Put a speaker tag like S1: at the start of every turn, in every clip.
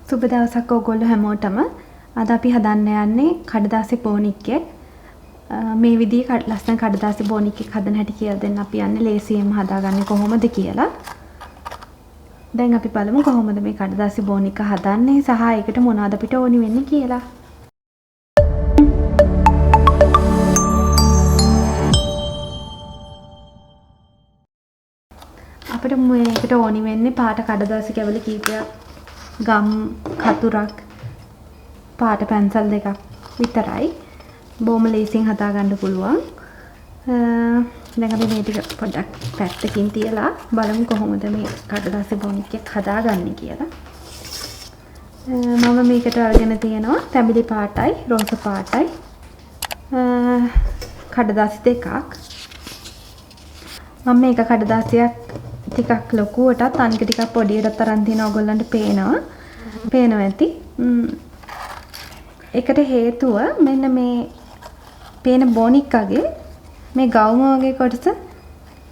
S1: සුබ දවසක් ඔයගොල්ලෝ හැමෝටම. අද අපි හදන්න යන්නේ කඩදාසි බෝනික් එකක්. මේ විදිහේ ලස්සන කඩදාසි බෝනික් එකක් හදන හැටි කියලා දෙන්න අපි යන්නේ ලේසියෙන්ම හදාගන්නේ කොහොමද කියලා. දැන් අපි බලමු කොහොමද මේ කඩදාසි බෝනික් එක හදන්නේ සහ ඒකට මොනවද අපිට ඕනි වෙන්නේ කියලා. අපිට මේකට ඕනි වෙන්නේ පාට කඩදාසි කැවලි කීපයක්, ගම් කතුරක්, පාට පැන්සල් දෙකක් විතරයි. බොහොම ලේසියෙන් හදා ගන්න පුළුවන්. දැන් අපි මේ ටික පොඩ්ඩක් පැත්තකින් තියලා බලමු කොහොමද මේ කඩදාසි බෝනික් එක හදාගන්නේ කියලා. මම මේකට අරගෙන තියෙනවා තැඹිලි පාටයි, රෝස පාටයි, කඩදාසි දෙකක්. මම මේක කඩදාසියක් ටිකක් ලොකුවටත් අනික ටිකක් පොඩියටත් අරන් තියෙනවා. ඔයගොල්ලන්ට පේනවා ඇති. ඒකට හේතුව මෙන්න මේ පේන බෝනික්කගේ මේ ගවුම වගේ කොටස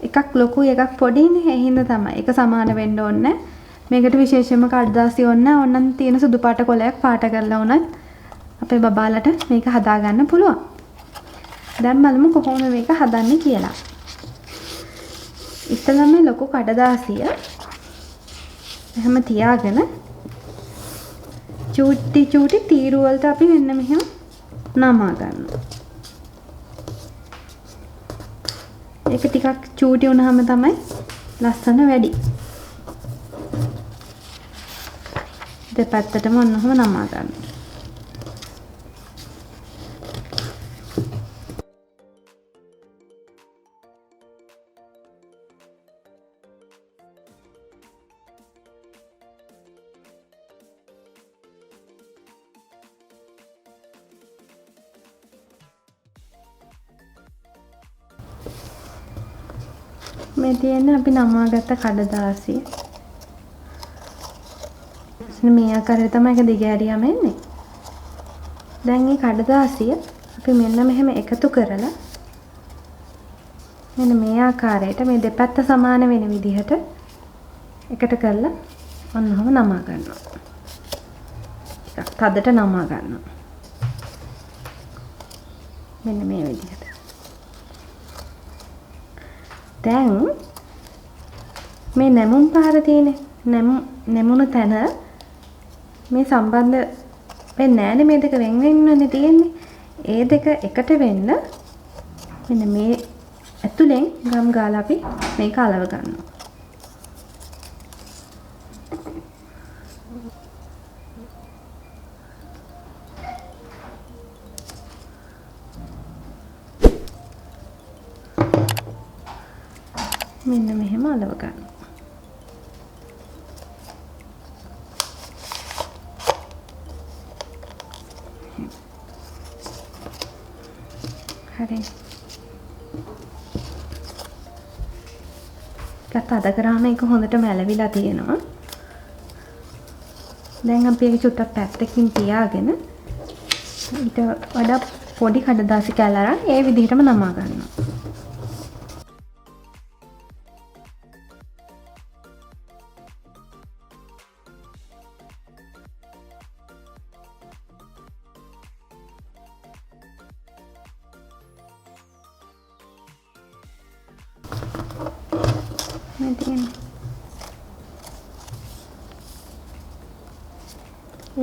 S1: එකක් ලොකු එකක් පොඩිනේ. ඒ හින්දා තමයි. ඒක සමාන වෙන්න ඕනේ. මේකට විශේෂයෙන්ම කඩදාසි ඕනනම් තියෙන සුදු පාට කොලයක් පාට කරලා උනත් අපේ බබාලට මේක හදා ගන්න පුළුවන්. දැන් බලමු කොහොමද මේක හදන්නේ කියලා. ඉස්සෙල්ලා මේ ලොකු කඩදාසිය එහෙම තියාගෙන චූටි තීරු වලට අපි මෙන්න මෙහෙම නමා ගන්නවා. ඒක ටිකක් චූටි වුණාම තමයි ලස්සන වැඩි. දෙපැත්තටම ඔන්නෝම නමා ගන්නවා. මේ තියෙන්නේ අපි නමාගත්ත කඩදාසිය. මේ ආකාරයට තමයි ඒක දිගහැරියාම එන්නේ. දැන් මේ කඩදාසිය අපි මෙන්න මෙහෙම එකතු කරලා මෙන්න මේ ආකාරයට මේ දෙපැත්ත සමාන වෙන විදිහට එකට කරලා ඔන්නෝම නමා ගන්නවා. ටිකක් තදට නමා ගන්නවා. මෙන්න මේ විදිහට. දැන් මේ නැමුම් පාර තියෙන්නේ නැමුණු තැන මේ සම්බන්ධ වෙන්නේ නැහැනේ. මේ දෙක වෙන වෙන්නේ තියෙන්නේ. ඒ දෙක එකට වෙන්න මෙන්න මේ ඇතුලෙන් ගම් ගාලා අපි මේක අලව ගන්නවා. මෙන්න මෙහෙම අලව ගන්න. හරි. අද කරාම ඒක හොඳටම ඇලවිලා තියෙනවා. දැන් අපි ඒක චුට්ටක් පැත්තකින් තියාගෙන ඊට වඩා පොඩි කඩදාසි කැල්ල අරන් ඒ විදිහටම නමා ගන්නවා.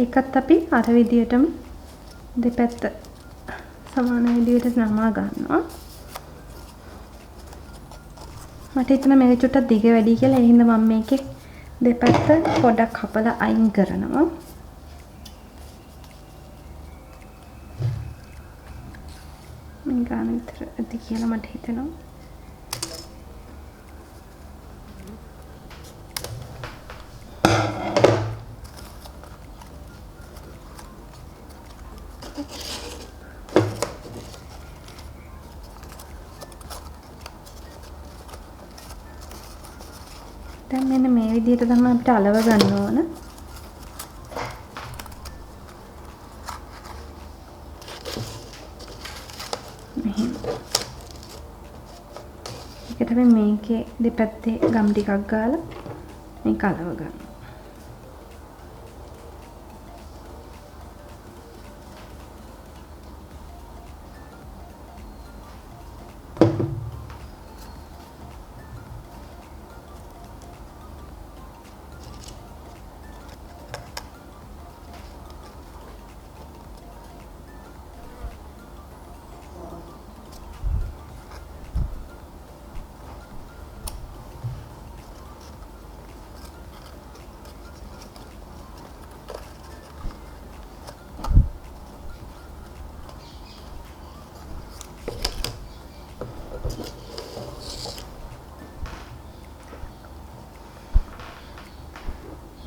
S1: ඒකත් අපි අර විදියටම දෙපැත්ත සමාන විදියට නමා ගන්නවා. මට හිතෙනවා මේක චුට්ටක් දිග වැඩි කියලා. ඒ හින්දා මම මේකේ දෙපැත්ත පොඩක් කපලා අයින් කරනවා. මේ ගාන විතර ඇති කියලා මට හිතෙනවා. දැන් මෙන්න මේ විදිහට තමයි අපිට අලව ගන්න ඕන. මෙහෙම. ඒකට අපි මේකේ දෙපැත්තේ ගම් ටිකක් ගාලා මේක අලව ගන්නවා.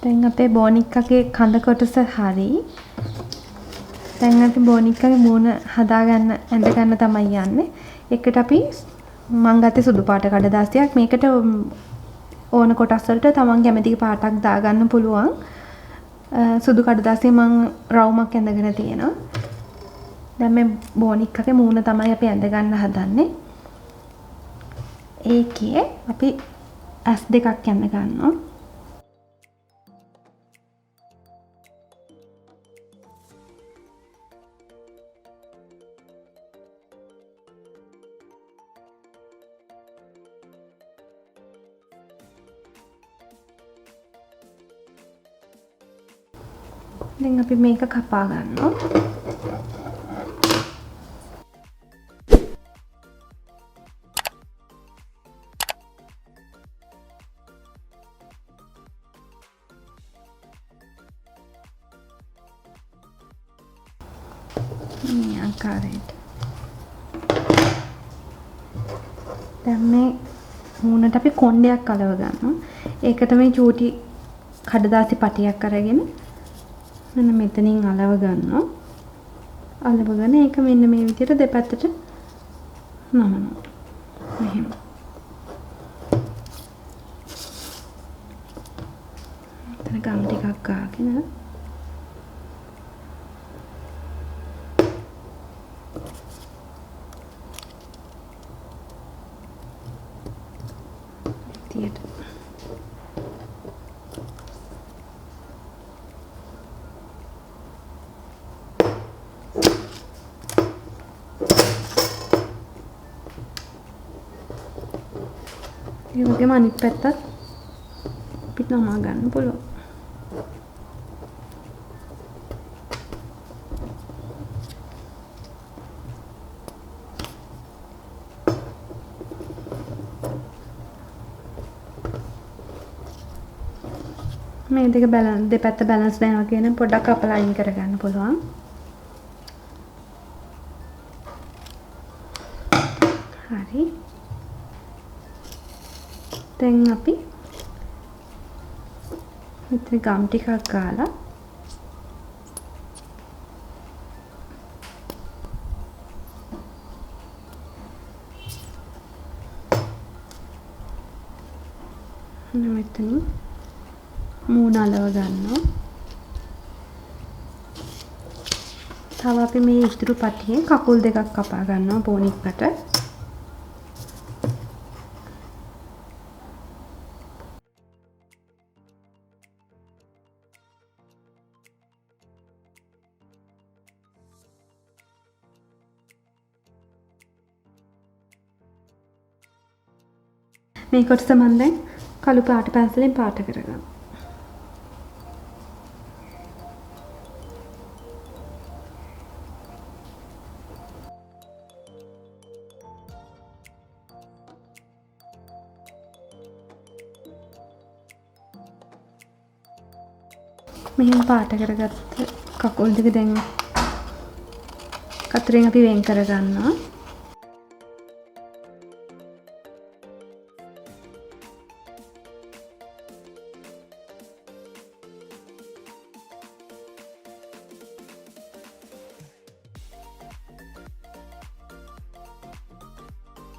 S1: දැන් අපේ බෝනික්කගේ කඳ කොටස හරි. දැන් අපි බෝනික්කගේ මූණ හදාගන්න ඇඳ ගන්න තමයි යන්නේ. ඒකට අපි මං ගත්තේ සුදු පාට කඩදාසියක්. මේකට ඕන කොටස් වලට තමන් කැමති පාටක් දාගන්න පුළුවන්. සුදු කඩදාසිය මං රවුමක් ඇඳගෙන තියෙනවා. දැන් මේ බෝනික්කගේ මූණ තමයි අපි ඇඳ ගන්න හදන්නේ. ඒකේ අපි ඇස් දෙකක් ඇඳ ගන්නවා. දැන් අපි මේක කපා ගන්නවා. මේ ආකාරයට. දැන් මේ මූණට අපි කොණ්ඩයක් අලව ගන්නවා. ඒකට මේ චූටි කඩදාසි පටියක් අරගෙන මෙන්න මෙතනින් අලව ගන්නවා. අලවගෙන ඒක මෙන්න මේ විදිහට දෙපැත්තට නමනවා. මෙහෙම. එතන ගම් ටිකක් ගාගෙන තියට ඒ වගේම අනිත් පැත්තත් අපිට නමා ගන්න පුළුවන්. මේ දෙක දෙපැත්ත බැලන්ස් වෙනවා කියන පොඩ්ඩක් අපලා අයින් කරගන්න පුළුවන්. හරි. දැන් අපි මෙතන ගම් ටිකක් ගාලා මෙතන මූණ අලව ගන්නවා. තව අපි මේ ඉතුරු පටියෙන් කකුල් දෙකක් කපා ගන්නවා බෝනික්කට. මේ කොටස මම දැන් කළු පාට පැන්සලෙන් පාට කරගන්නවා. මෙහෙම පාට කරගත්ත කකුල් දෙක දැන් කතරෙන් අපි වෙන් කරගන්නවා.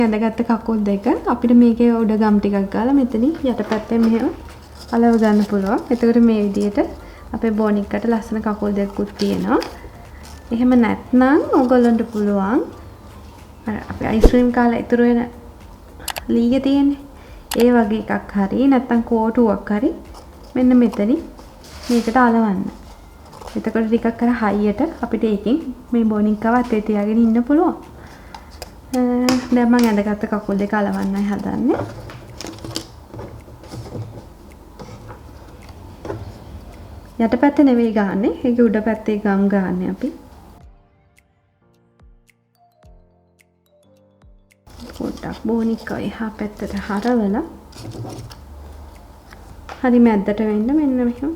S1: ඇඳගත්ත කකුල් දෙක අපිට මේකේ උඩ ගම් ටිකක් ගාලා මෙතනින් යටපැත්තෙන් මෙහෙම අලව ගන්න පුළුවන්. එතකොට මේ විදිහට අපේ බෝනික්කට ලස්සන කකුල් දෙකකුත් තියෙනවා. එහෙම නැත්නම් ඔයගොල්ලන්ට පුළුවන් අර අපි අයිස්ක්‍රීම් කාලා ඉතුරු වෙන ලීගේ තියෙන්නේ. ඒ වගේ එකක් හරි නැත්නම් කෝටුවක් හරි මෙන්න මෙතනින් මේකට අලවන්න. එතකොට ටිකක් අර හයියට අපිට ඒකෙන් මේ බෝනික්කව අතේ තියාගෙන ඉන්න පුළුවන්. දැන් මම ඇඳගත්ත කකුල් දෙක අලවන්නයි හදන්නේ. යටපැත්තේ නෙවෙයි ගහන්නේ. ඒකේ උඩ පැත්තේ ගම් ගහන්නේ අපි. පොඩ්ඩක් බෝනික්කව එහා පැත්තට හරවලා හරි මැද්දට වෙන්න මෙන්න මෙහෙම.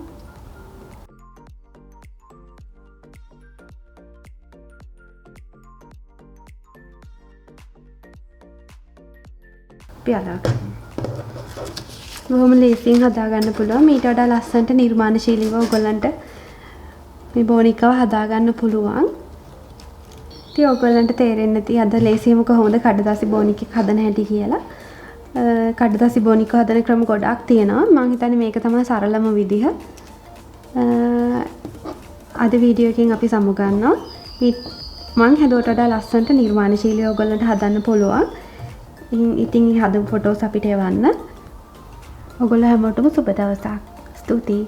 S1: අපි අලව ගන්නවා. බොහොම ලේසියෙන් හදාගන්න පුළුවන්. මීට වඩා ලස්සනට නිර්මාණශීලීව ඔයගොල්ලන්ට මේ බෝනික්කව හදාගන්න පුළුවන්. ඉතින් ඔයගොල්ලන්ට තේරෙන්නේ නැති අද ලේසියම කොහොමද කඩදාසි බෝනික්කක් හදන හැටි කියලා. කඩදාසි බෝනික්ක හදන ක්‍රම ගොඩක් තියෙනවා. මම හිතන්නේ මේක තමයි සරලම විදිහ. අද වීඩියෝ එකෙන් අපි සමු ගන්නවා. මම හැදුවට වඩා ලස්සනට නිර්මාණශීලීව ඔයගොල්ලන්ට හදන්න පුළුවන්. ඉතින් හදපු ෆොටෝස් අපිට එවන්න. ඔයගොල්ලෝ හැමෝටම සුබ දවසක්. ස්තුතියි.